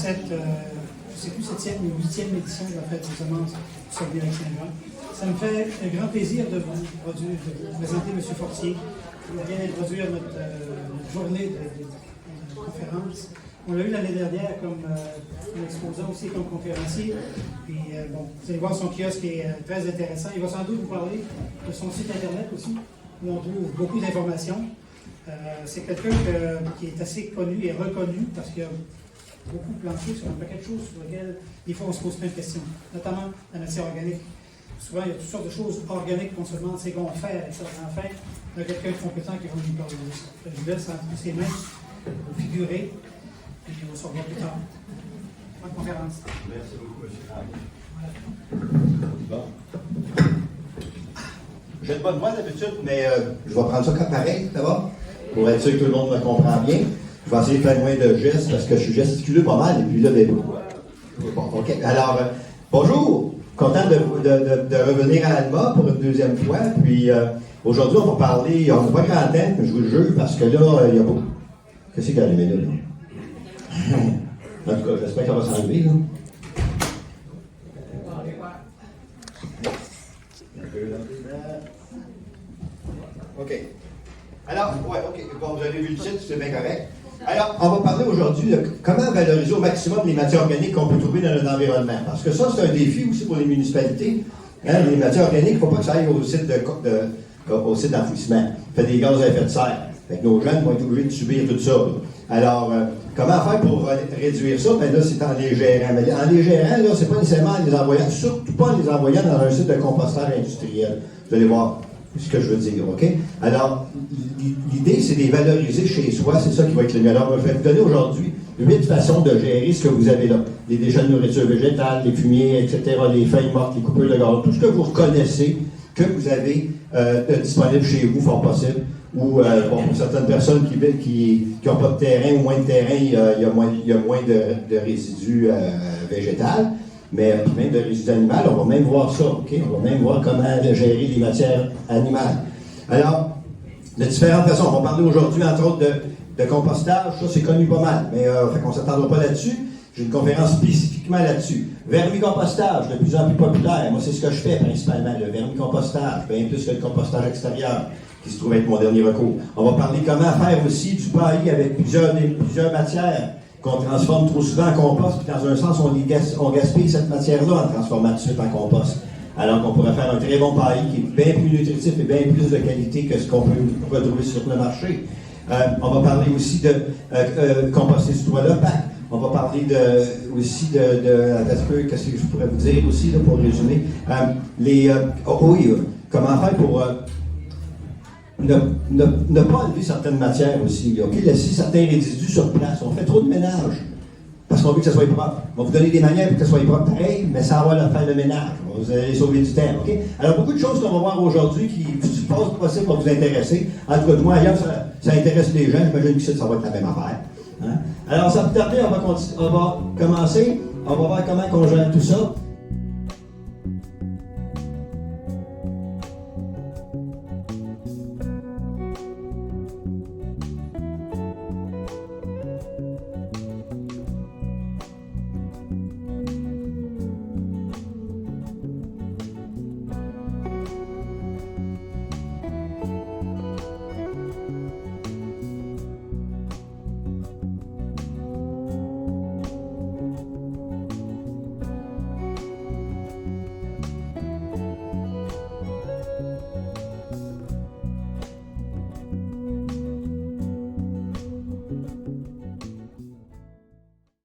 c'est plus 7e ou 8e édition de la fête des semences du Saguenay-Lac-Saint-Jean. Ça me fait un grand plaisir de vous présenter M. Fortier, qui vient introduire notre journée de conférence. On l'a eu l'année dernière comme exposant aussi comme conférencier. Puis, vous allez voir son kiosque qui est très intéressant. Il va sans doute vous parler de son site Internet aussi, où on trouve beaucoup d'informations. C'est quelqu'un qui est assez connu et reconnu parce qu'il a beaucoup planché sur un paquet de choses sur lesquelles des fois on se pose plein de questions, notamment la matière organique. Souvent, il y a toutes sortes de choses organiques qu'on se demande c'est qu'on fait avec ça. En fait, il y a quelqu'un de compétent qui va nous parler de ça. Je vous laisse entre ses mains, vous figurer, puis on se revoit plus tard. Bonne conférence. Merci beaucoup, M. Bon. J'ai une bonne voix d'habitude, mais je vais prendre ça comme pareil, d'abord, pour être sûr que tout le monde me comprend bien. Je vais essayer de faire moins de gestes parce que je suis gesticulé pas mal et puis là, bon, OK. Alors, bonjour! Content de revenir à Alma pour une deuxième fois. Puis aujourd'hui, on va parler, on n'a pas grand temps, mais je vous le jure, parce que là, il y a beaucoup. Qu'est-ce qu'il y a allumé là? En tout cas, j'espère que ça va s'enlever, là. OK. Alors, OK. Bon, vous avez vu le titre, c'est bien correct. Alors, on va parler aujourd'hui de comment valoriser au maximum les matières organiques qu'on peut trouver dans notre environnement. Parce que ça, c'est un défi aussi pour les municipalités. Hein, les matières organiques, il ne faut pas que ça aille au site d'enfouissement. Ça fait des gaz à effet de serre. Fait que nos jeunes vont être obligés de subir tout ça. Alors, comment faire pour réduire ça? Bien là, c'est en les gérant. Mais en les gérant, là, c'est pas nécessairement en les envoyant, surtout pas en les envoyant dans un site de compostage industriel. Vous allez voir ce que je veux dire, OK? Alors, l'idée, c'est de les valoriser chez soi, c'est ça qui va être le mieux. Alors, je vais vous donner aujourd'hui 8 façons de gérer ce que vous avez là. Les déchets de nourriture végétale, les fumiers, etc., les feuilles mortes, les coupures de gaz, tout ce que vous reconnaissez que vous avez disponible chez vous, fort possible. Ou, pour certaines personnes qui n'ont pas de terrain ou moins de terrain, il y a moins de résidus végétales. Mais même de résidus animaux, on va même voir ça, OK? On va même voir comment gérer les matières animales. Alors, de différentes façons. On va parler aujourd'hui, entre autres, de compostage. Ça, c'est connu pas mal, mais fait qu'on ne s'attendra pas là-dessus. J'ai une conférence spécifiquement là-dessus. Vermicompostage, de plus en plus populaire. Moi, c'est ce que je fais principalement, le vermicompostage, bien plus que le compostage extérieur, qui se trouve être mon dernier recours. On va parler comment faire aussi du paillis avec plusieurs matières qu'on transforme trop souvent en compost, puis dans un sens, on gaspille cette matière-là en transformant tout de suite en compost. Alors qu'on pourrait faire un très bon paillis qui est bien plus nutritif et bien plus de qualité que ce qu'on peut retrouver sur le marché. On va parler aussi de composter sous toit d'opaque. On va parler aussi qu'est-ce que je pourrais vous dire aussi, là, pour résumer. Comment faire pour ne pas enlever certaines matières aussi. OK? Laisser certains résidus sur place. On fait trop de ménage parce qu'on veut que ça soit propre. On va vous donner des manières pour que ça soit propre pareil, mais sans avoir à faire le ménage. Vous allez sauver du temps. OK? Alors, beaucoup de choses qu'on va voir aujourd'hui qui, je pense, possible vont vous intéresser. En tout cas, moi, ailleurs, ça intéresse les gens. J'imagine que ça va être la même affaire. Hein? Alors, sans plus tarder, on va commencer. On va voir comment on gère tout ça.